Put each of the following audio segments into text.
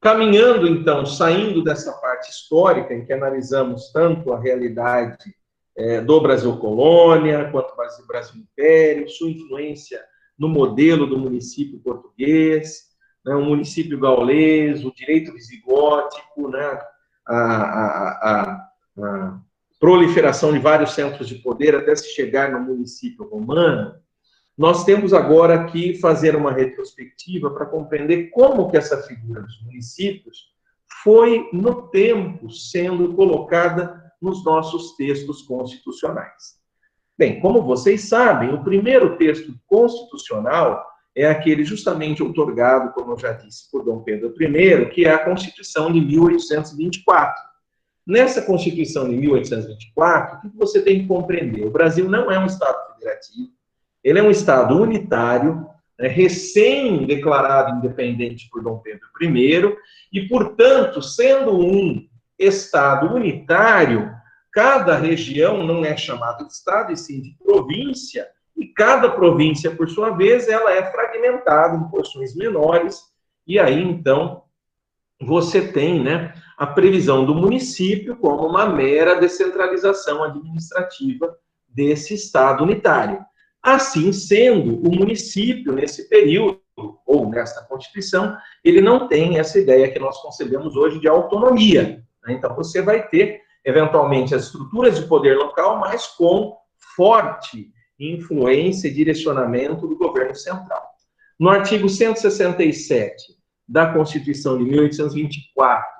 Caminhando, então, saindo dessa parte histórica, em que analisamos tanto a realidade do Brasil colônia, quanto o Brasil império, sua influência no modelo do município português, né, o município gaulês, o direito visigótico, né, a proliferação de vários centros de poder até se chegar no município romano. Nós temos agora que fazer uma retrospectiva para compreender como que essa figura dos municípios foi, no tempo, sendo colocada nos nossos textos constitucionais. Bem, como vocês sabem, o primeiro texto constitucional é aquele justamente outorgado, como eu já disse, por Dom Pedro I, que é a Constituição de 1824. Nessa Constituição de 1824, o que você tem que compreender? O Brasil não é um Estado federativo, ele é um Estado unitário, recém-declarado independente por Dom Pedro I, e, portanto, sendo um Estado unitário, cada região não é chamada de Estado, e sim de província, e cada província, por sua vez, ela é fragmentada em porções menores, e aí, então, você tem, né, a previsão do município como uma mera descentralização administrativa desse Estado unitário. Assim sendo, o município, nesse período, ou nesta Constituição, ele não tem essa ideia que nós concebemos hoje de autonomia. Então, você vai ter, eventualmente, as estruturas de poder local, mas com forte influência e direcionamento do governo central. No artigo 167 da Constituição de 1824,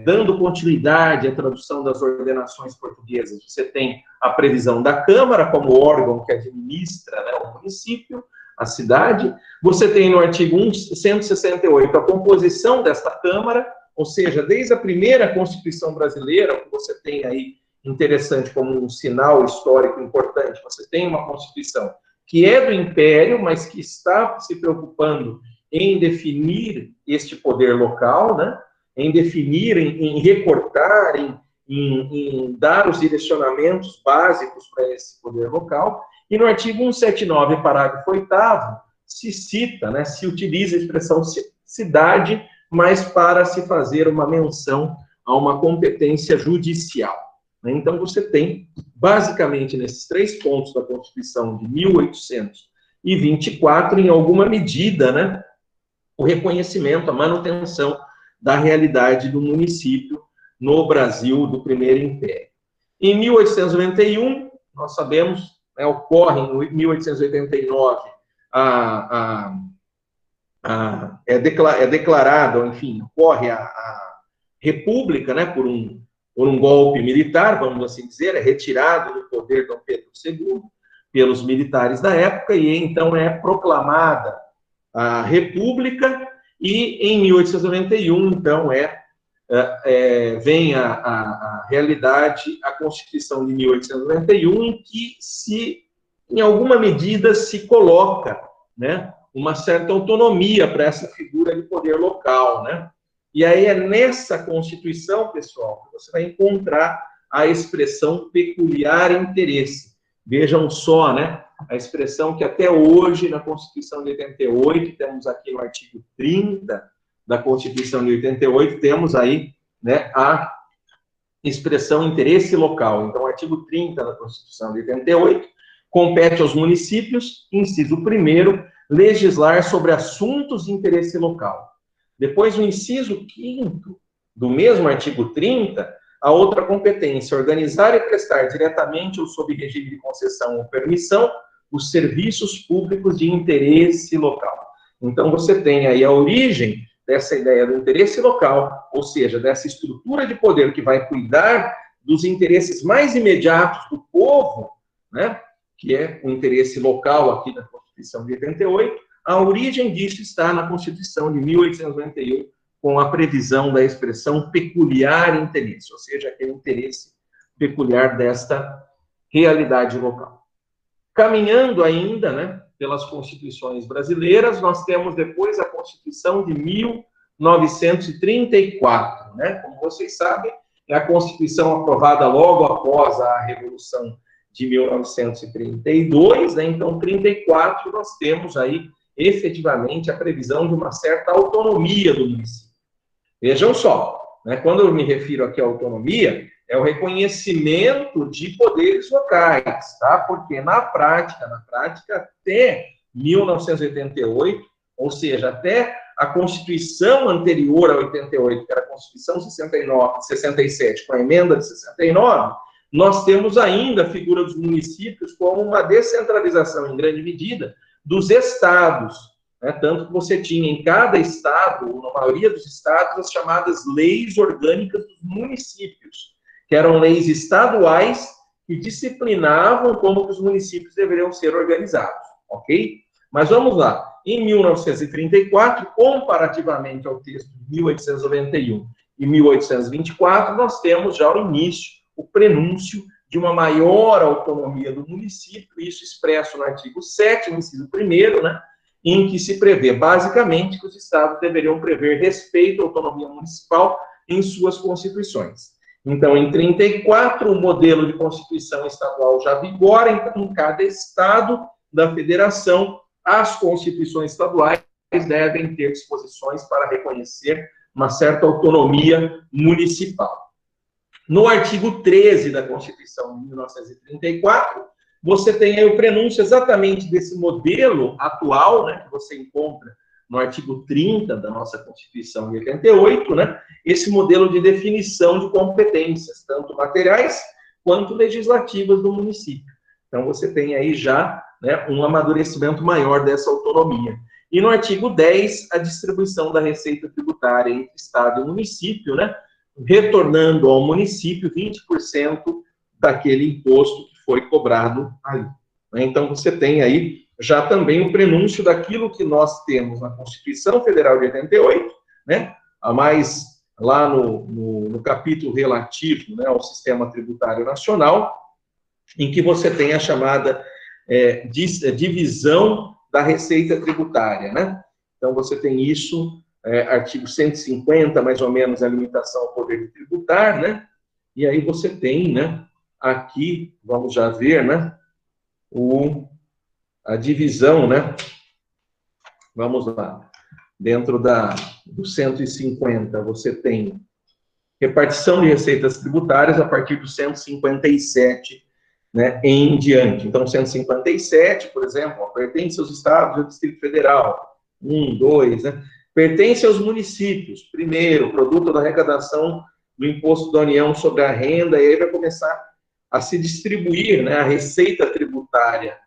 dando continuidade à tradução das ordenações portuguesas, você tem a previsão da Câmara como órgão que administra, né, o município, a cidade. Você tem no artigo 168 a composição desta Câmara, ou seja, desde a primeira Constituição brasileira, que você tem aí, interessante como um sinal histórico importante, você tem uma Constituição que é do Império, mas que está se preocupando em definir este poder local, né? Em definir, em recortar, em dar os direcionamentos básicos para esse poder local. E no artigo 179, parágrafo 8º, se cita, né, se utiliza a expressão cidade, mas para se fazer uma menção a uma competência judicial. Então, você tem, basicamente, nesses 3 pontos da Constituição de 1824, em alguma medida, né, o reconhecimento, a manutenção da realidade do município no Brasil do Primeiro Império. Em 1891, nós sabemos, né, ocorre em 1889, é declarado, enfim, ocorre a República, né, por um golpe militar, vamos assim dizer, é retirado do poder Dom Pedro II pelos militares da época, e então é proclamada a República, e em 1891, então, vem a realidade, a Constituição de 1891, em que em alguma medida, se coloca, né, uma certa autonomia para essa figura de poder local, né? E aí é nessa Constituição, pessoal, que você vai encontrar a expressão peculiar interesse. Vejam só, né? A expressão que até hoje, na Constituição de 88, temos aqui no artigo 30 da Constituição de 88, temos aí, né, a expressão interesse local. Então, o artigo 30 da Constituição de 88 compete aos municípios, inciso 1º, legislar sobre assuntos de interesse local. Depois, o inciso 5º do mesmo artigo 30, a outra competência, organizar e prestar diretamente ou sob regime de concessão ou permissão os serviços públicos de interesse local. Então, você tem aí a origem dessa ideia do interesse local, ou seja, dessa estrutura de poder que vai cuidar dos interesses mais imediatos do povo, né, que é o interesse local aqui da Constituição de 88, a origem disso está na Constituição de 1891, com a previsão da expressão peculiar interesse, ou seja, aquele interesse peculiar desta realidade local. Caminhando ainda, né, pelas constituições brasileiras, nós temos depois a Constituição de 1934, né? Como vocês sabem, é a Constituição aprovada logo após a Revolução de 1932, né? Então, 34, nós temos aí efetivamente a previsão de uma certa autonomia do município. Vejam só, né, quando eu me refiro aqui à autonomia, é o reconhecimento de poderes locais, tá? Porque na prática, até 1988, ou seja, até a Constituição anterior a 88, que era a Constituição 67, com a emenda de 69, nós temos ainda a figura dos municípios como uma descentralização, em grande medida, dos estados, né? Tanto que você tinha em cada estado, ou na maioria dos estados, as chamadas leis orgânicas dos municípios, que eram leis estaduais que disciplinavam como que os municípios deveriam ser organizados, ok? Mas vamos lá. Em 1934, comparativamente ao texto de 1891 e 1824, nós temos já o início, o prenúncio de uma maior autonomia do município, isso expresso no artigo 7º, inciso 1º, né, em que se prevê, basicamente, que os estados deveriam prever respeito à autonomia municipal em suas constituições. Então, em 34, o modelo de constituição estadual já vigora, então, em cada estado da federação, as constituições estaduais devem ter disposições para reconhecer uma certa autonomia municipal. No artigo 13 da Constituição de 1934, você tem aí o prenúncio exatamente desse modelo atual, né, que você encontra no artigo 30 da nossa Constituição de 88, né, esse modelo de definição de competências, tanto materiais quanto legislativas do município. Então, você tem aí já, né, um amadurecimento maior dessa autonomia. E no artigo 10, a distribuição da receita tributária entre Estado e município, né, retornando ao município 20% daquele imposto que foi cobrado ali. Então, você tem aí já também o prenúncio daquilo que nós temos na Constituição Federal de 88, né, a mais lá no capítulo relativo, né, ao Sistema Tributário Nacional, em que você tem a chamada divisão da receita tributária, né? Então, você tem isso, artigo 150, mais ou menos, a limitação ao poder de tributar, né? E aí você tem, né, aqui, vamos já ver, né, a divisão, né? Vamos lá. Dentro do 150, você tem repartição de receitas tributárias a partir do 157, né, em diante. Então, 157, por exemplo, pertence aos estados e ao Distrito Federal. 1, 2, né? Pertence aos municípios. Primeiro, produto da arrecadação do Imposto da União sobre a Renda, e aí vai começar a se distribuir, né, a receita tributária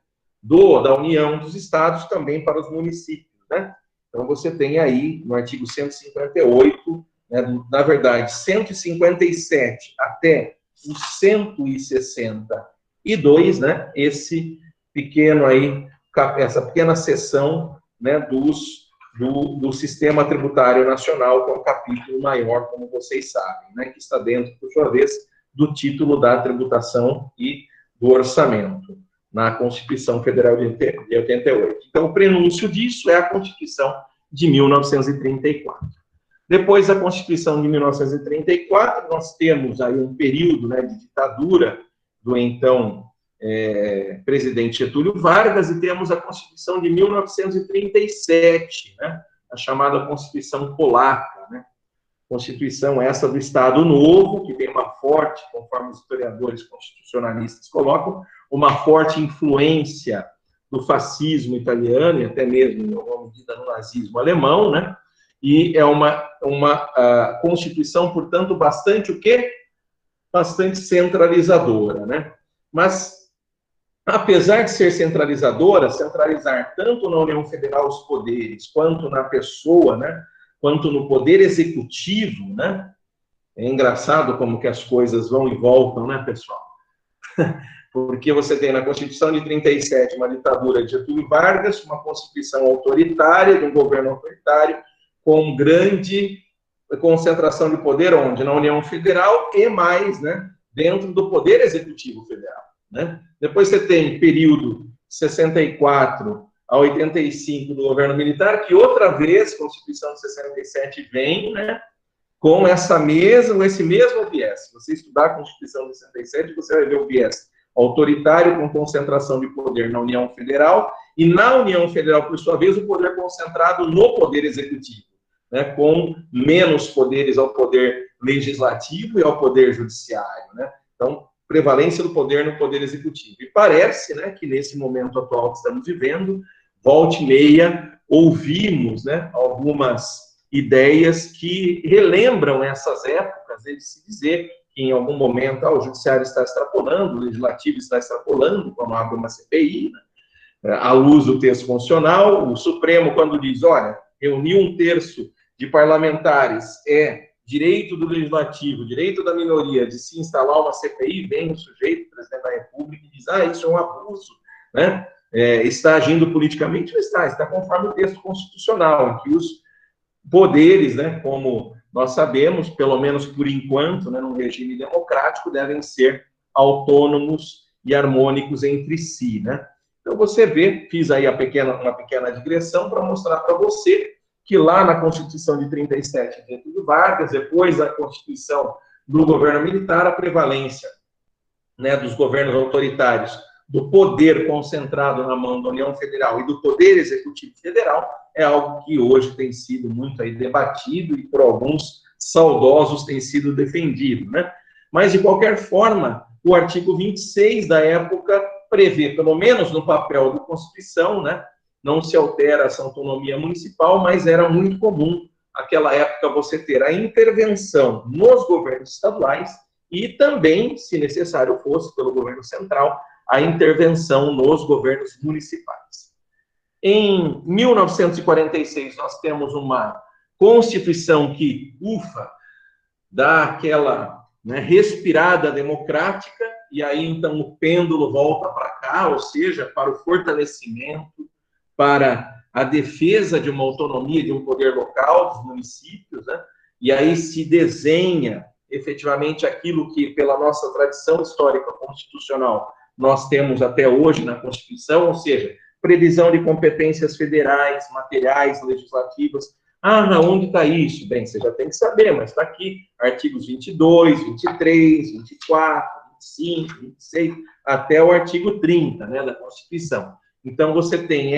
da União, dos estados, também para os municípios, né? Então, você tem aí, no artigo 158, né, na verdade, 157 até o 162, né, esse pequeno aí, essa pequena seção, né, do Sistema Tributário Nacional, que é um capítulo maior, como vocês sabem, né, que está dentro, por sua vez, do título da tributação e do orçamento, na Constituição Federal de 88. Então, o prenúncio disso é a Constituição de 1934. Depois da Constituição de 1934, nós temos aí um período, né, de ditadura do então presidente Getúlio Vargas, e temos a Constituição de 1937, né, a chamada Constituição Polaca, né? Constituição essa do Estado Novo, que tem uma forte, conforme os historiadores constitucionalistas colocam, uma forte influência do fascismo italiano e até mesmo, em alguma medida, no nazismo alemão, né? E é uma Constituição, portanto, bastante o quê? Bastante centralizadora, né? Mas, apesar de ser centralizadora, centralizar tanto na União Federal os poderes, quanto na pessoa, né? Quanto no poder executivo, né? É engraçado como que as coisas vão e voltam, né, pessoal? Porque você tem na Constituição de 37 uma ditadura de Getúlio Vargas, uma Constituição autoritária, de um governo autoritário, com grande concentração de poder, onde? Na União Federal e mais, né, dentro do Poder Executivo Federal, né? Depois você tem período 64 a 85 do governo militar, que outra vez, Constituição de 67 vem, né, com esse mesmo viés. Se você estudar a Constituição de 67, você vai ver o viés autoritário com concentração de poder na União Federal e na União Federal, por sua vez, o poder concentrado no poder executivo, né, com menos poderes ao poder legislativo e ao poder judiciário, né? Então, prevalência do poder no poder executivo. E parece, né, que nesse momento atual que estamos vivendo, volta e meia, ouvimos, né, algumas ideias que relembram essas épocas, de se dizer que em algum momento o judiciário está extrapolando, o legislativo está extrapolando, quando abre uma CPI, né, à luz do texto constitucional, o Supremo, quando diz, olha, reunir 1/3 de parlamentares é direito do legislativo, direito da minoria de se instalar uma CPI, vem o sujeito, o presidente da República, e diz, isso é um abuso, né? Está agindo politicamente? Não está conforme o texto constitucional, em que os poderes, né, como nós sabemos, pelo menos por enquanto, né, num regime democrático, devem ser autônomos e harmônicos entre si, né? Então, você vê, fiz aí uma pequena digressão para mostrar para você que lá na Constituição de 37, de Getúlio Vargas, depois da Constituição do governo militar, a prevalência, né, dos governos autoritários, do poder concentrado na mão da União Federal e do poder executivo federal, é algo que hoje tem sido muito aí debatido e por alguns saudosos tem sido defendido, né? Mas, de qualquer forma, o artigo 26 da época prevê, pelo menos no papel da Constituição, né, não se altera essa autonomia municipal, mas era muito comum, naquela época, você ter a intervenção nos governos estaduais e também, se necessário fosse, pelo governo central, a intervenção nos governos municipais. Em 1946, nós temos uma Constituição que, dá aquela, né, respirada democrática, e aí, então, o pêndulo volta para cá, ou seja, para o fortalecimento, para a defesa de uma autonomia, de um poder local, dos municípios, né? E aí se desenha, efetivamente, aquilo que, pela nossa tradição histórica constitucional, nós temos até hoje na Constituição, ou seja, previsão de competências federais, materiais, legislativas. Onde está isso? Bem, você já tem que saber, mas está aqui, artigos 22, 23, 24, 25, 26, até o artigo 30, né, da Constituição. Então, você tem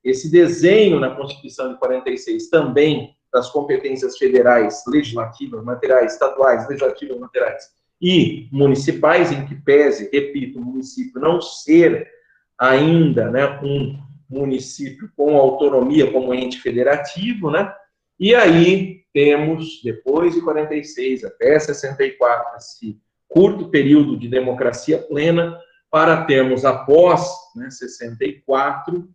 esse desenho na Constituição de 46 também das competências federais, legislativas, materiais, estaduais, legislativas, materiais e municipais, em que pese, repito, o município não ser ainda, né, um município com autonomia como ente federativo, né? E aí temos, depois de 46 até 64, esse curto período de democracia plena, para termos, após, né, 64,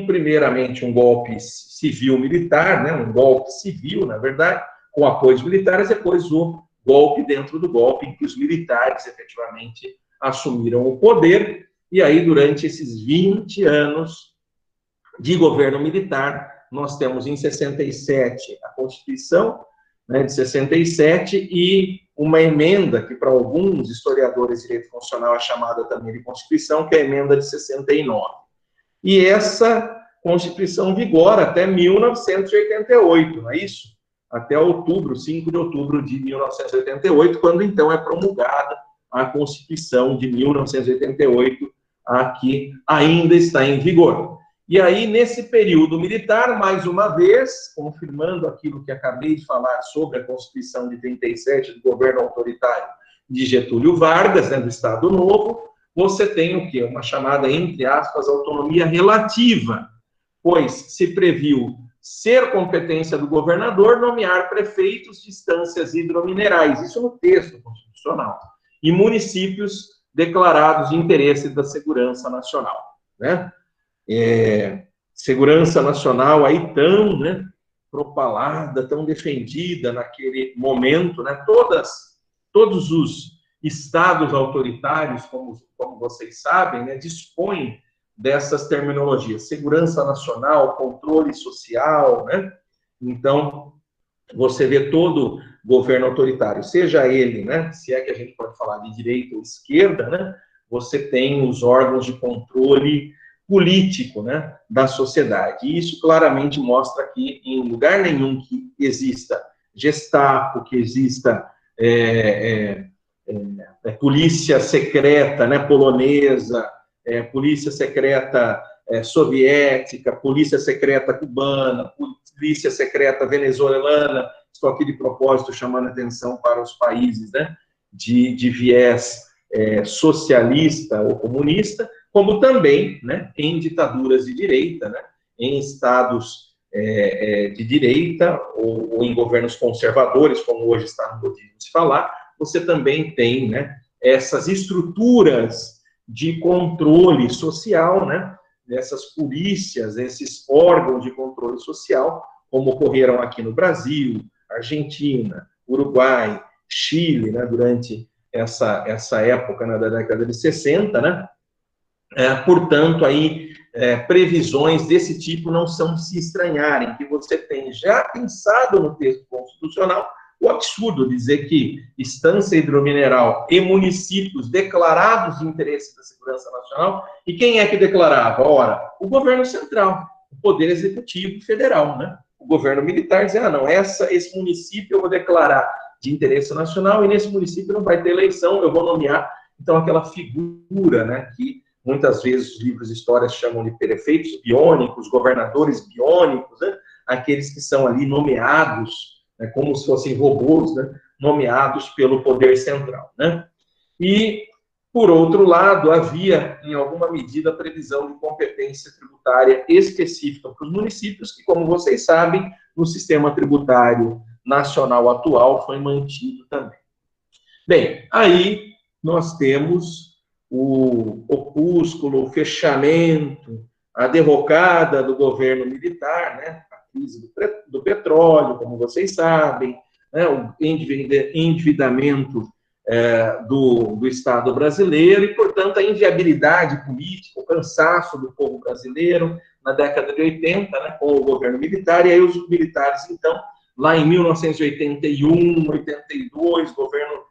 primeiramente um golpe civil-militar, né, um golpe civil, na verdade, com apoios militares, depois o golpe dentro do golpe, em que os militares, efetivamente, assumiram o poder, e aí, durante esses 20 anos de governo militar, nós temos, em 67, a Constituição, né, de 67, e uma emenda que, para alguns historiadores de direito constitucional, é chamada também de Constituição, que é a emenda de 69. E essa Constituição vigora até 1988, não é isso? Até outubro, 5 de outubro de 1988, quando, então, é promulgada a Constituição de 1988, a que ainda está em vigor. E aí, nesse período militar, mais uma vez, confirmando aquilo que acabei de falar sobre a Constituição de 37, do governo autoritário de Getúlio Vargas, né, do Estado Novo, você tem o quê? Uma chamada, entre aspas, autonomia relativa, pois se previu ser competência do governador nomear prefeitos de instâncias hidrominerais, isso no texto constitucional, e municípios declarados de interesse da segurança nacional, né? Segurança nacional aí tão, né, propalada, tão defendida naquele momento, né? Todos os estados autoritários, como vocês sabem, né, dispõem dessas terminologias, segurança nacional, controle social, né? Então, você vê todo governo autoritário, seja ele, né, se é que a gente pode falar de direita ou esquerda, né, você tem os órgãos de controle político, né, da sociedade. E isso claramente mostra que em lugar nenhum que exista Gestapo, que exista polícia secreta, né, polonesa, polícia secreta soviética, polícia secreta cubana, polícia secreta venezuelana. Estou aqui de propósito chamando atenção para os países, né, de viés socialista ou comunista, como também, né, em ditaduras de direita, né, em estados de direita ou em governos conservadores, como hoje está no modismo de se falar, você também tem, né, essas estruturas de controle social, né, dessas polícias, esses órgãos de controle social, como ocorreram aqui no Brasil, Argentina, Uruguai, Chile, né, durante essa época, né, da década de 60, né? Portanto, aí, previsões desse tipo não são de se estranharem, que você tem já pensado no texto constitucional o absurdo dizer que estância hidromineral e municípios declarados de interesse da segurança nacional, e quem é que declarava? Ora, o governo central, o poder executivo federal, né? O governo militar dizia, não, esse município eu vou declarar de interesse nacional, e nesse município não vai ter eleição, eu vou nomear, então, aquela figura, né, que muitas vezes os livros de história chamam de prefeitos biônicos, governadores biônicos, né, aqueles que são ali nomeados, né, como se fossem robôs, né, nomeados pelo poder central, né. E, por outro lado, havia, em alguma medida, a previsão de competência tributária específica para os municípios, que, como vocês sabem, no sistema tributário nacional atual foi mantido também. Bem, aí nós temos o opúsculo, o fechamento, a derrocada do governo militar, né? A crise do petróleo, como vocês sabem, né? O endividamento do Estado brasileiro e, portanto, a inviabilidade política, o cansaço do povo brasileiro na década de 80, né, com o governo militar, e aí os militares, então, lá em 1981, 82, governo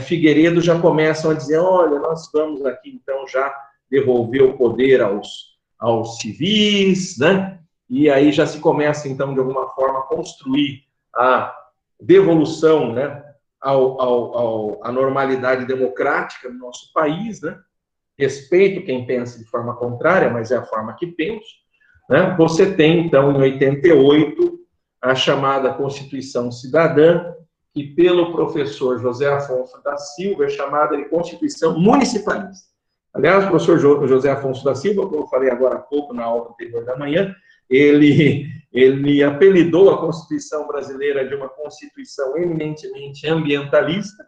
Figueiredo já começam a dizer, olha, nós vamos aqui, então, já devolver o poder aos civis, né? E aí já se começa, então, de alguma forma, a construir a devolução, né, à normalidade democrática no nosso país, né? Respeito quem pensa de forma contrária, mas é a forma que penso, né? Você tem, então, em 88, a chamada Constituição Cidadã, que pelo professor José Afonso da Silva é chamada de Constituição Municipalista. Aliás, o professor José Afonso da Silva, como eu falei agora há pouco na aula anterior da manhã, ele apelidou a Constituição brasileira de uma Constituição eminentemente ambientalista,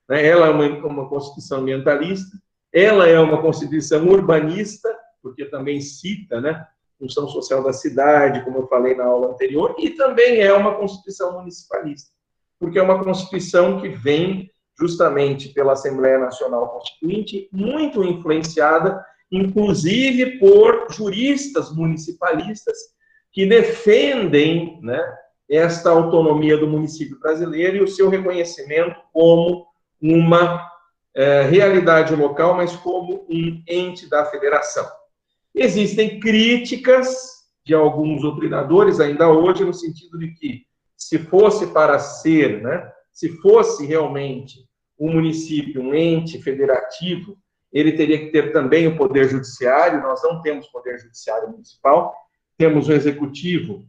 né? Ela é uma Constituição ambientalista, ela é uma Constituição urbanista, porque também cita, né, função social da cidade, como eu falei na aula anterior, e também é uma Constituição municipalista, porque é uma Constituição que vem justamente pela Assembleia Nacional Constituinte, muito influenciada, inclusive por juristas municipalistas que defendem, né, esta autonomia do município brasileiro e o seu reconhecimento como uma realidade local, mas como um ente da federação. Existem críticas de alguns doutrinadores ainda hoje, no sentido de que, se fosse para ser, né, se fosse realmente um município, um ente federativo, ele teria que ter também o poder judiciário. Nós não temos poder judiciário municipal, temos o executivo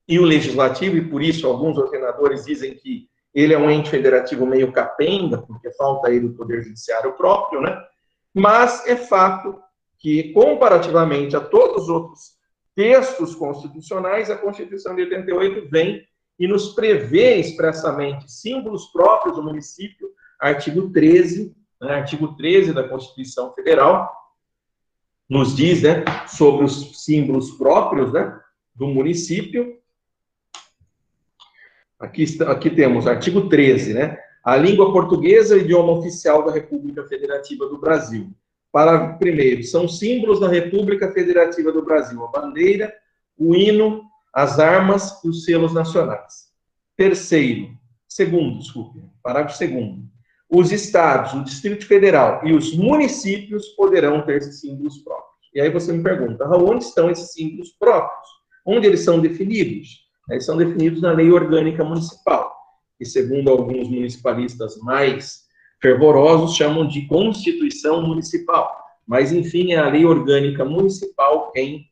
e o legislativo, e por isso alguns doutrinadores dizem que ele é um ente federativo meio capenga, porque falta a ele o poder judiciário próprio, né? Mas é fato que, comparativamente a todos os outros textos constitucionais, a Constituição de 88 vem e nos prevê expressamente símbolos próprios do município, artigo 13, né, artigo 13 da Constituição Federal, nos diz, né, sobre os símbolos próprios, né, do município. Aqui temos artigo 13, né, a língua portuguesa é o idioma oficial da República Federativa do Brasil. Parágrafo 1º, são símbolos da República Federativa do Brasil a bandeira, o hino, as armas e os selos nacionais. Parágrafo 2º, os estados, o Distrito Federal e os municípios poderão ter esses símbolos próprios. E aí você me pergunta, onde estão esses símbolos próprios? Onde eles são definidos? Eles são definidos na Lei Orgânica Municipal, que, segundo alguns municipalistas mais fervorosos, chamam de Constituição Municipal, Mas, enfim, é a lei orgânica municipal quem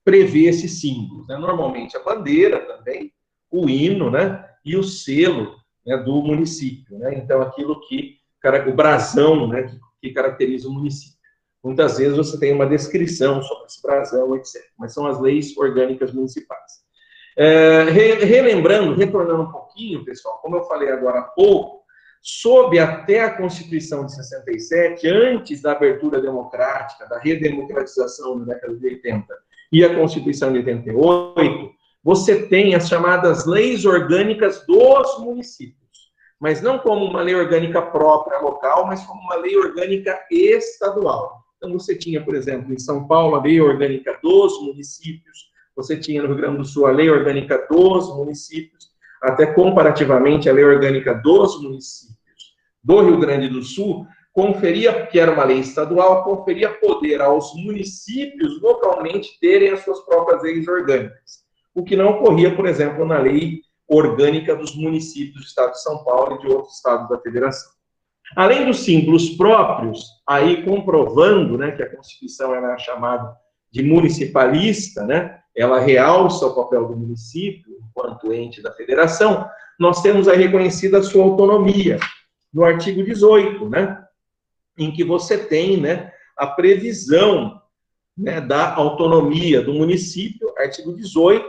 prevê esses símbolos, né? Normalmente a bandeira também, o hino, né? E o selo, né, do município, né? Então, aquilo que, o brasão, né, que caracteriza o município. Muitas vezes você tem uma descrição sobre esse brasão, etc. Mas são as leis orgânicas municipais. Relembrando, retornando um pouquinho, pessoal, como eu falei agora há pouco, sob até a Constituição de 67, antes da abertura democrática, da redemocratização na década de 80 e a Constituição de 88, você tem as chamadas leis orgânicas dos municípios, mas não como uma lei orgânica própria local, mas como uma lei orgânica estadual. Então, você tinha, por exemplo, em São Paulo, a lei orgânica dos municípios, você tinha no Rio Grande do Sul a lei orgânica dos municípios, até comparativamente a lei orgânica dos municípios do Rio Grande do Sul conferia, que era uma lei estadual, conferia poder aos municípios localmente terem as suas próprias leis orgânicas, o que não ocorria, por exemplo, na lei orgânica dos municípios do estado de São Paulo e de outros estados da federação. Além dos símbolos próprios, aí comprovando, né, que a Constituição era chamada de municipalista, né, ela realça o papel do município enquanto ente da federação, nós temos aí reconhecida a sua autonomia, no artigo 18, né, em que você tem, né, a previsão, né, da autonomia do município, artigo 18,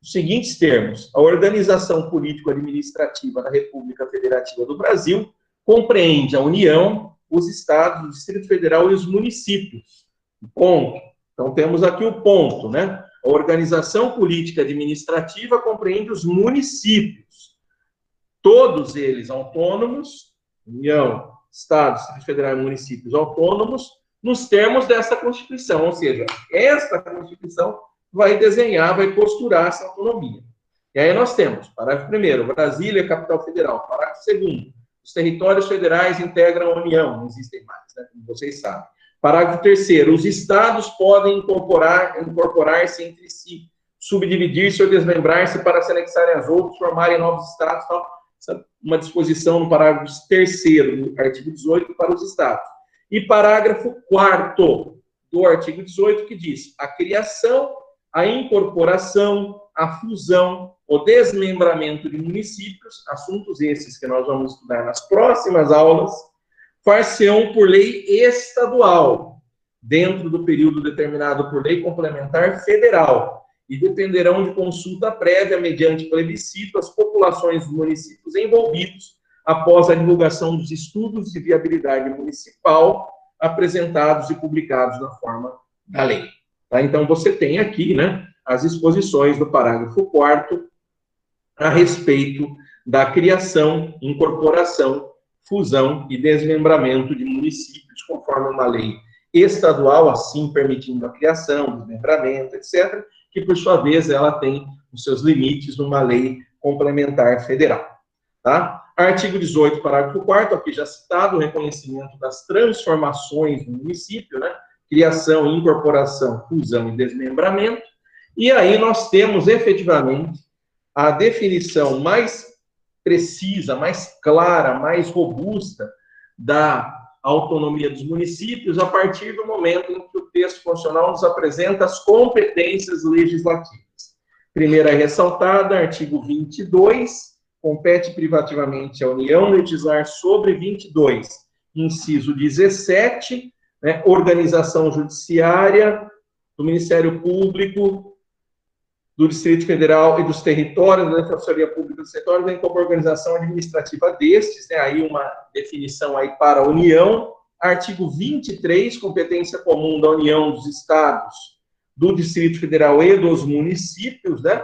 os seguintes termos: a organização político-administrativa da República Federativa do Brasil compreende a União, os estados, o Distrito Federal e os municípios. Ponto. Então, temos aqui o ponto, né? A organização política administrativa compreende os municípios, todos eles autônomos, União, Estado, Distrito Federal e municípios autônomos, nos termos dessa Constituição, ou seja, esta Constituição vai desenhar, vai posturar essa autonomia. E aí nós temos, parágrafo 1º, Brasília é capital federal. Parágrafo 2º, os territórios federais integram a União, não existem mais, né, como vocês sabem. Parágrafo 3º, os estados podem incorporar-se entre si, subdividir-se ou desmembrar-se para se anexarem aos outros, formarem novos estados, tal. Uma disposição no parágrafo 3º do artigo 18 para os estados. E parágrafo 4º do artigo 18, que diz: a criação, a incorporação, a fusão, o desmembramento de municípios, assuntos esses que nós vamos estudar nas próximas aulas, far-se-ão por lei estadual, dentro do período determinado por lei complementar federal, e dependerão de consulta prévia, mediante plebiscito, as populações dos municípios envolvidos, após a divulgação dos estudos de viabilidade municipal, apresentados e publicados na forma da lei. Tá? Então, você tem aqui, né, as exposições do parágrafo 4º a respeito da criação, incorporação, fusão e desmembramento de municípios, conforme uma lei estadual, assim permitindo a criação, desmembramento, etc., que, por sua vez, ela tem os seus limites numa lei complementar federal. Tá? Artigo 18, parágrafo 4º, aqui já citado, o reconhecimento das transformações no município, né? Criação, incorporação, fusão e desmembramento. E aí nós temos, efetivamente, a definição mais precisa, mais clara, mais robusta da autonomia dos municípios a partir do momento em que o texto constitucional nos apresenta as competências legislativas. Primeira ressaltada, artigo 22, compete privativamente à União legislar sobre 22, inciso 17, né, organização judiciária do Ministério Público, do Distrito Federal e dos territórios, da Defensoria Pública dos territórios, bem como a organização administrativa destes, né, aí uma definição aí para a União. Artigo 23, competência comum da União, dos Estados, do Distrito Federal e dos municípios, né?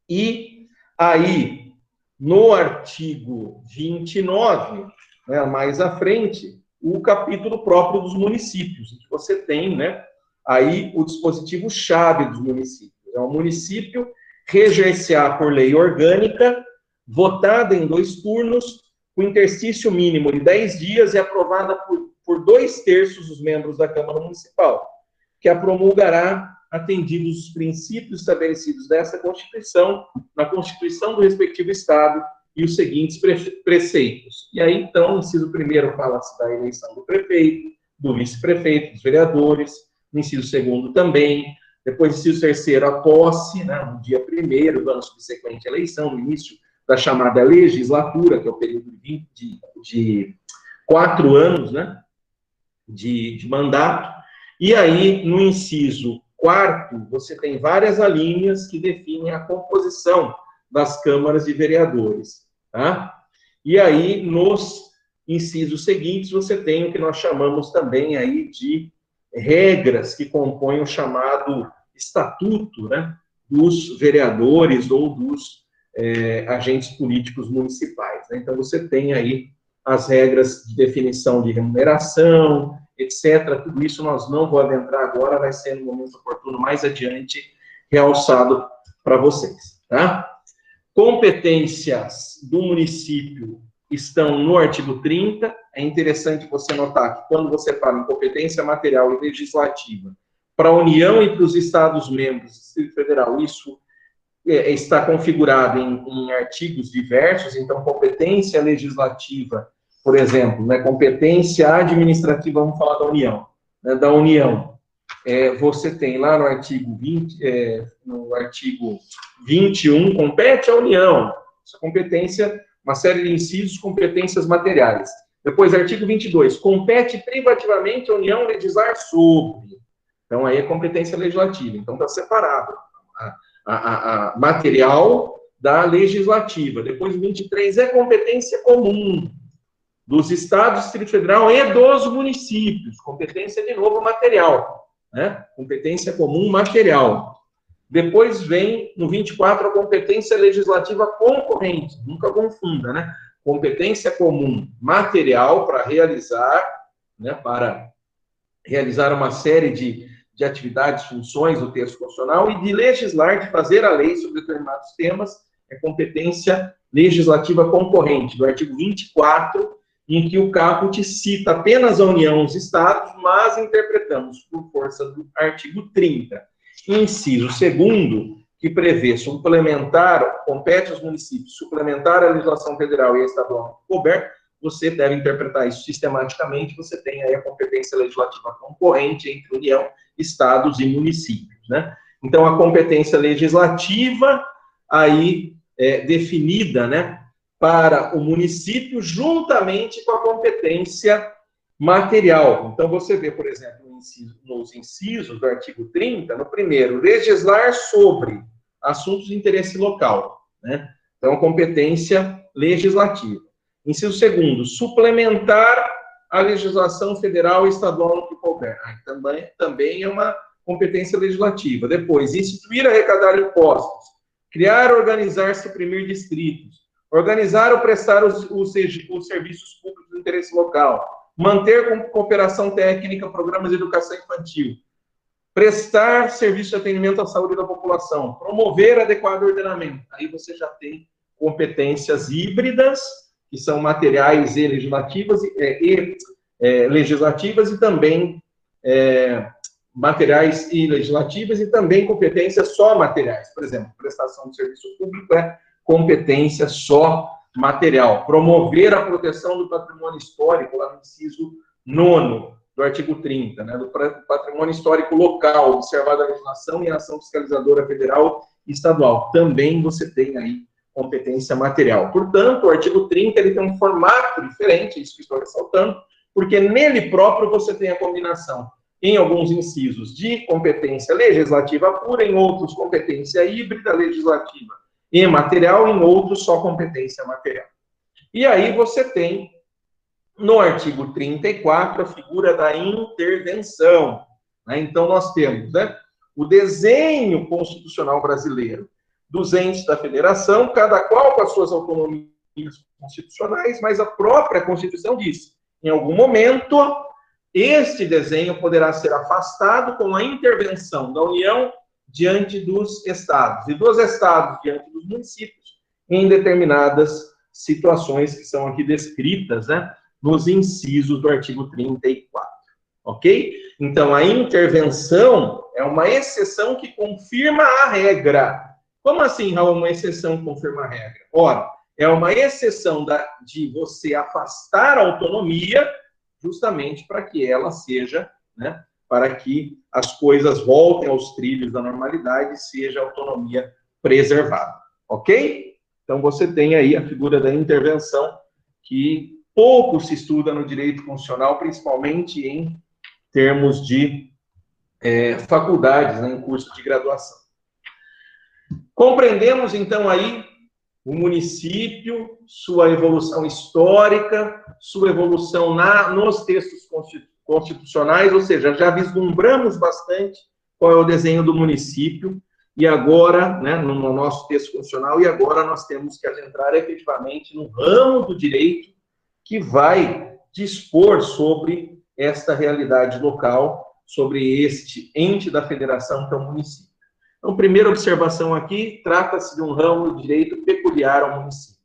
E aí, no artigo 29, né, mais à frente, o capítulo próprio dos municípios, em que você tem, né, aí o dispositivo-chave dos municípios. É o município reger-se-á por lei orgânica, votada em 2 turnos, com interstício mínimo de 10 dias e aprovada por 2/3 dos membros da Câmara Municipal, que a promulgará atendidos os princípios estabelecidos dessa Constituição, na Constituição do respectivo Estado e os seguintes preceitos. E aí, então, o inciso primeiro fala-se da eleição do prefeito, do vice-prefeito, dos vereadores, no inciso segundo também, depois, inciso terceiro, a posse, né, no dia 1º do ano subsequente à eleição, no início da chamada legislatura, que é o período de 4 anos, né, de mandato. E aí, no inciso quarto, você tem várias alíneas que definem a composição das câmaras de vereadores, tá? E aí, nos incisos seguintes, você tem o que nós chamamos também aí de regras que compõem o chamado estatuto, né, dos vereadores ou dos agentes políticos municipais, né? Então, você tem aí as regras de definição de remuneração, etc. Tudo isso nós não vamos adentrar agora, vai ser no momento oportuno, mais adiante, realçado para vocês, tá? Competências do município estão no artigo 30. É interessante você notar que quando você fala em competência material e legislativa para a União e para os Estados-membros do Distrito Federal, isso está configurado em artigos diversos. Então, competência legislativa, por exemplo, né, competência administrativa, vamos falar da União. Né, da União, você tem lá no artigo 21, compete à União. Essa competência, uma série de incisos, competências materiais. Depois, artigo 22, compete privativamente à União legislar sobre. Então, aí é competência legislativa. Então, está separado a material da legislativa. Depois, 23 é competência comum dos estados, Distrito Federal e dos municípios. Competência, de novo, material, né? Competência comum material. Depois vem, no 24, a competência legislativa concorrente. Nunca confunda, né? Competência comum material para realizar, né, uma série de atividades, funções do texto constitucional, e de legislar, de fazer a lei sobre determinados temas, é competência legislativa concorrente, do artigo 24, em que o caput cita apenas a União e os Estados, mas interpretamos por força do artigo 30. Inciso 2º, que prevê suplementar, compete aos municípios suplementar a legislação federal e a estadual que couber, você deve interpretar isso sistematicamente, você tem aí a competência legislativa concorrente entre União, Estados e municípios, né? Então, a competência legislativa, aí, definida, né, para o município, juntamente com a competência material. Então, você vê, por exemplo, nos incisos do artigo 30, no primeiro, legislar sobre assuntos de interesse local, né? Então, competência legislativa. Inciso 2º, suplementar a legislação federal e estadual no que couber. Também é uma competência legislativa. Depois, instituir, arrecadar impostos, criar, organizar, suprimir distritos, organizar ou prestar os serviços públicos de interesse local, manter com cooperação técnica programas de educação infantil, prestar serviço de atendimento à saúde da população, promover adequado ordenamento. Aí você já tem competências híbridas, que são materiais e legislativas, legislativas e também materiais e legislativas, e também competências só materiais. Por exemplo, prestação de serviço público é competência só material. Promover a proteção do patrimônio histórico, lá no inciso 9 do artigo 30, né, do patrimônio histórico local, observada a legislação e a ação fiscalizadora federal e estadual. Também você tem aí competência material. Portanto, o artigo 30 ele tem um formato diferente, isso que estou ressaltando, porque nele próprio você tem a combinação, em alguns incisos, de competência legislativa pura, em outros, competência híbrida legislativa e material, em outros, só competência material. E aí você tem, no artigo 34, a figura da intervenção, né? Então, nós temos, né, o desenho constitucional brasileiro dos entes da federação, cada qual com as suas autonomias constitucionais, mas a própria Constituição diz, em algum momento, este desenho poderá ser afastado com a intervenção da União diante dos estados, e dos estados diante dos municípios, em determinadas situações que são aqui descritas, né, nos incisos do artigo 34, ok? Então, a intervenção é uma exceção que confirma a regra. Como assim, Raul, uma exceção que confirma a regra? Ora, é uma exceção de você afastar a autonomia, justamente para que ela seja, né, para que as coisas voltem aos trilhos da normalidade e seja a autonomia preservada. Ok? Então, você tem aí a figura da intervenção, que pouco se estuda no direito constitucional, principalmente em termos de faculdades, né, em curso de graduação. Compreendemos, então, aí o município, sua evolução histórica, sua evolução nos textos constitucionais, ou seja, já vislumbramos bastante qual é o desenho do município, e agora, né, no nosso texto constitucional, e agora nós temos que adentrar efetivamente no ramo do direito que vai dispor sobre esta realidade local, sobre este ente da federação que é o município. Então, primeira observação aqui, trata-se de um ramo do direito peculiar ao município.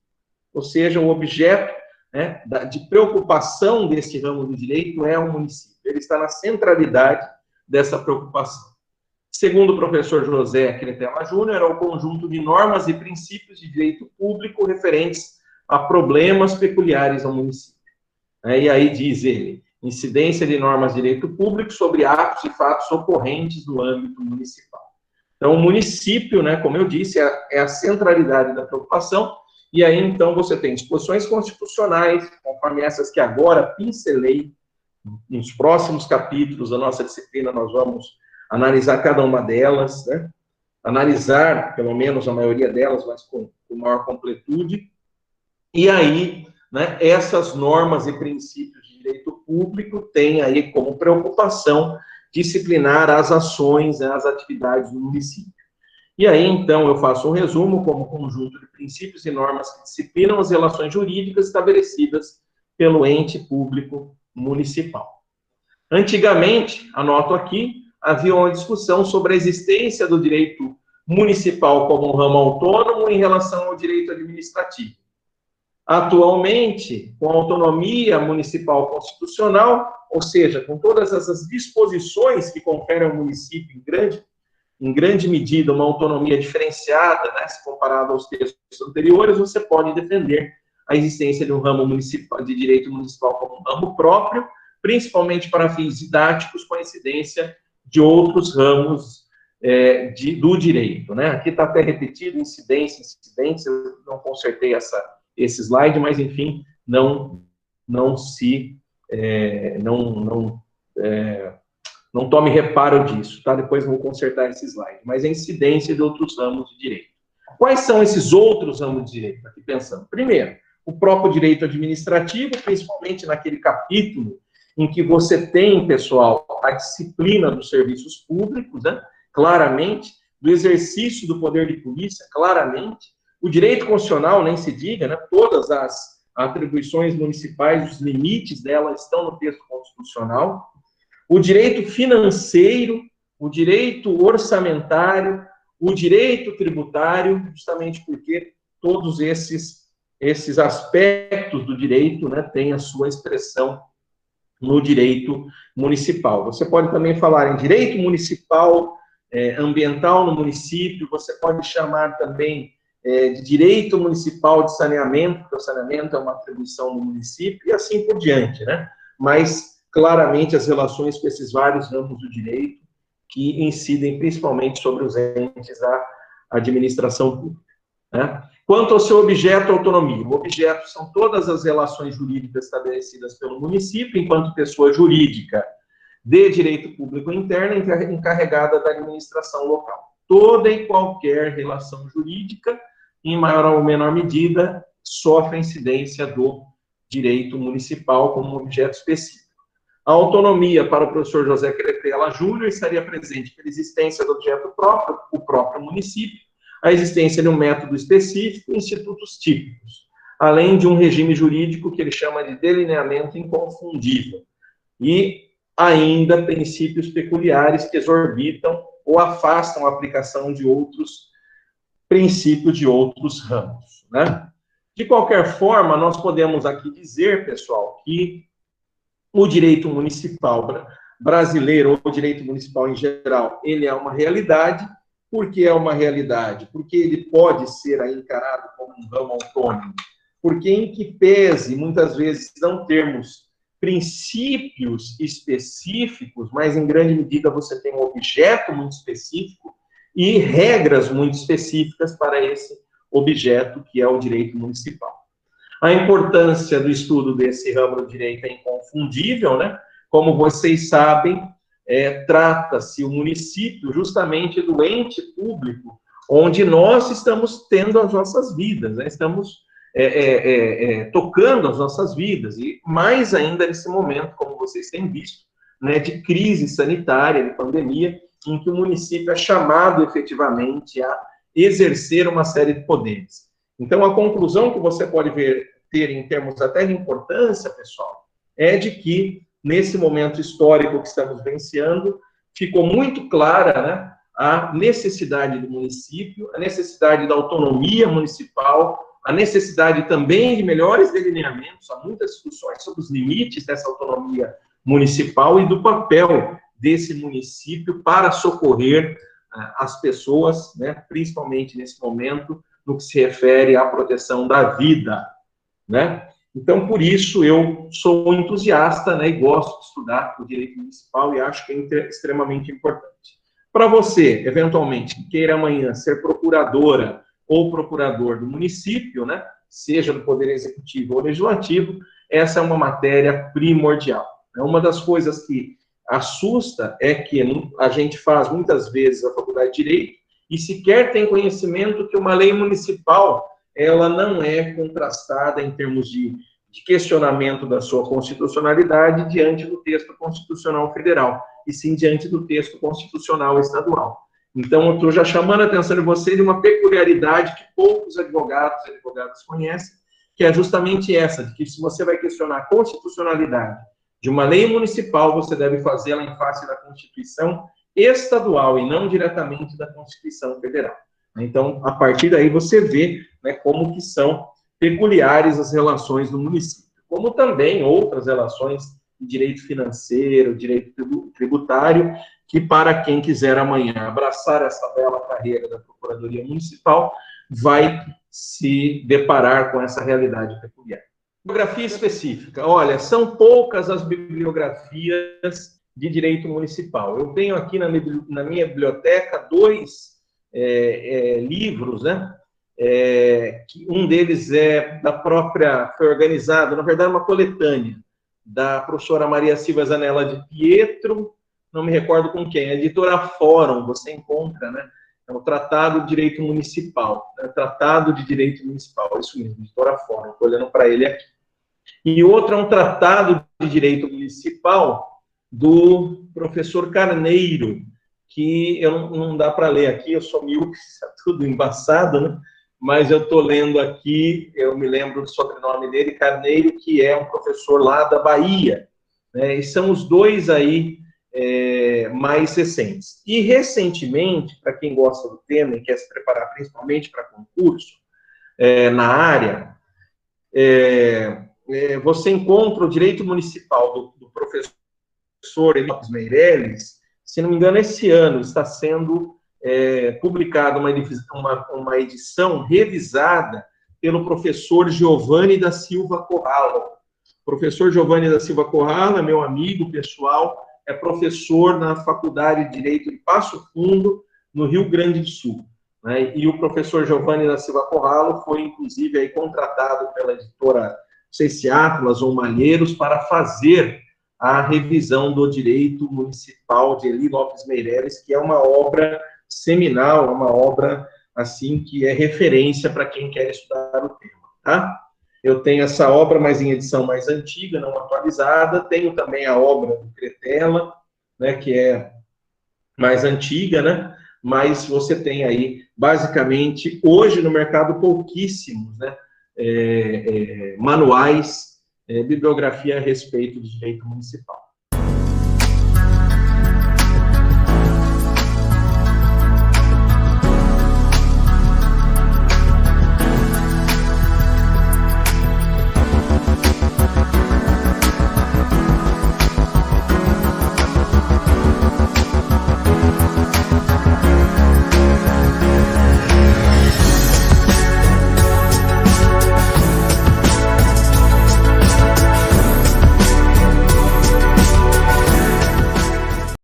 Ou seja, o objeto, né, de preocupação desse ramo do direito é o município. Ele está na centralidade dessa preocupação. Segundo o professor José Cretela Júnior, é o conjunto de normas e princípios de direito público referentes a problemas peculiares ao município. E aí diz ele, incidência de normas de direito público sobre atos e fatos ocorrentes no âmbito municipal. Então, o município, né, como eu disse, é a centralidade da preocupação, e aí, então, você tem disposições constitucionais, conforme essas que agora pincelei. Nos próximos capítulos da nossa disciplina, nós vamos analisar cada uma delas, né? Analisar, pelo menos, a maioria delas, mas com maior completude. E aí, né, essas normas e princípios de direito público têm aí como preocupação disciplinar as ações, né, as atividades do município. E aí, então, eu faço um resumo como conjunto de princípios e normas que disciplinam as relações jurídicas estabelecidas pelo ente público municipal. Antigamente, anoto aqui, havia uma discussão sobre a existência do direito municipal como um ramo autônomo em relação ao direito administrativo. Atualmente, com a autonomia municipal constitucional, ou seja, com todas essas disposições que conferem ao município em grande medida uma autonomia diferenciada, né, se comparado aos textos anteriores, você pode defender a existência de um ramo municipal, de direito municipal como um ramo próprio, principalmente para fins didáticos, com a incidência de outros ramos do direito. Né? Aqui está até repetido, incidência, eu não consertei esse slide, mas, enfim, não tome reparo disso, tá? Depois vou consertar esse slide. Mas a incidência de outros ramos de direito. Quais são esses outros ramos de direito? Aqui pensando. Primeiro, o próprio direito administrativo, principalmente naquele capítulo em que você tem, pessoal, a disciplina dos serviços públicos, né? Claramente, do exercício do poder de polícia, claramente. O direito constitucional, nem se diga, né? Todas as atribuições municipais, os limites dela estão no texto constitucional. O direito financeiro, o direito orçamentário, o direito tributário, justamente porque todos esses aspectos do direito, né, têm a sua expressão no direito municipal. Você pode também falar em direito municipal, ambiental no município, você pode chamar também de direito municipal de saneamento, porque o saneamento é uma atribuição do município, e assim por diante, né? Mas, claramente, as relações com esses vários ramos do direito que incidem principalmente sobre os entes da administração pública. Né? Quanto ao seu objeto, autonomia. O objeto são todas as relações jurídicas estabelecidas pelo município, enquanto pessoa jurídica de direito público interno encarregada da administração local. Toda e qualquer relação jurídica, em maior ou menor medida, sofre a incidência do direito municipal como objeto específico. A autonomia para o professor José Cretela Júnior estaria presente pela existência do objeto próprio, o próprio município, a existência de um método específico e institutos típicos, além de um regime jurídico que ele chama de delineamento inconfundível, e ainda princípios peculiares que exorbitam ou afastam a aplicação de outros princípios de outros ramos. Né? De qualquer forma, nós podemos aqui dizer, pessoal, que o direito municipal brasileiro, ou o direito municipal em geral, ele é uma realidade, Por que é uma realidade? Porque ele pode ser aí encarado como um ramo autônomo. Porque em que pese, muitas vezes, não termos princípios específicos, mas em grande medida você tem um objeto muito específico e regras muito específicas para esse objeto, que é o direito municipal. A importância do estudo desse ramo do direito é inconfundível, né? Como vocês sabem, trata-se o município justamente do ente público onde nós estamos tendo as nossas vidas, né? Estamos tocando as nossas vidas, e mais ainda nesse momento, como vocês têm visto, né, de crise sanitária, de pandemia, em que o município é chamado efetivamente a exercer uma série de poderes. Então, a conclusão que você pode ter em termos até de importância, pessoal, é de que, nesse momento histórico que estamos vivenciando, ficou muito clara, né, a necessidade do município, a necessidade da autonomia municipal, a necessidade também de melhores delineamentos, há muitas discussões sobre os limites dessa autonomia municipal e do papel desse município para socorrer as pessoas, né, principalmente nesse momento, no que se refere à proteção da vida, né? Então, por isso, eu sou um entusiasta, né, e gosto de estudar o direito municipal e acho que é extremamente importante. Para você, eventualmente, que queira amanhã ser procuradora ou procurador do município, né, seja do Poder Executivo ou Legislativo, essa é uma matéria primordial. Uma das coisas que assusta é que a gente faz muitas vezes a faculdade de Direito e sequer tem conhecimento que uma lei municipal ela não é contrastada em termos de questionamento da sua constitucionalidade diante do texto constitucional federal, e sim diante do texto constitucional estadual. Então, eu estou já chamando a atenção de você de uma peculiaridade que poucos advogados e advogadas conhecem, que é justamente essa, de que se você vai questionar a constitucionalidade de uma lei municipal, você deve fazê-la em face da Constituição estadual e não diretamente da Constituição Federal. Então, a partir daí, você vê, né, como que são peculiares as relações no município, como também outras relações de direito financeiro, direito tributário, que para quem quiser amanhã abraçar essa bela carreira da Procuradoria Municipal, vai se deparar com essa realidade peculiar. Bibliografia específica. Olha, são poucas as bibliografias de direito municipal. Eu tenho aqui na minha biblioteca dois livros, né? Um deles foi organizado, na verdade, uma coletânea, da professora Maria Silva Zanella de Pietro, não me recordo com quem, a editora Fórum, você encontra, né? É o Tratado de Direito Municipal, né? Tratado de Direito Municipal, isso mesmo, editora Fórum, estou olhando para ele aqui. E outro é um Tratado de Direito Municipal do professor Carneiro, que não dá para ler aqui, eu sou míope, está tudo embaçado, né? Mas eu estou lendo aqui, eu me lembro do sobrenome dele, Carneiro, que é um professor lá da Bahia, né? E são os dois aí mais recentes. E, recentemente, para quem gosta do tema e quer se preparar principalmente para concurso na área, você encontra o direito municipal do professor Eli Meirelles. Se não me engano, esse ano está sendo publicada uma edição revisada pelo professor Giovanni da Silva Corralo. O professor Giovanni da Silva Corralo é meu amigo pessoal, é professor na Faculdade de Direito de Passo Fundo, no Rio Grande do Sul, né? E o professor Giovanni da Silva Corralo foi, inclusive, aí, contratado pela editora, não sei se Atlas ou Malheiros, para fazer a revisão do direito municipal de Eli Lopes Meireles, que é uma obra seminal, uma obra, assim, que é referência para quem quer estudar o tema, tá? Eu tenho essa obra, mas em edição mais antiga, não atualizada. Tenho também a obra do Cretella, né, que é mais antiga, né? Mas você tem aí, basicamente, hoje no mercado, pouquíssimos, né, manuais, bibliografia a respeito do direito municipal.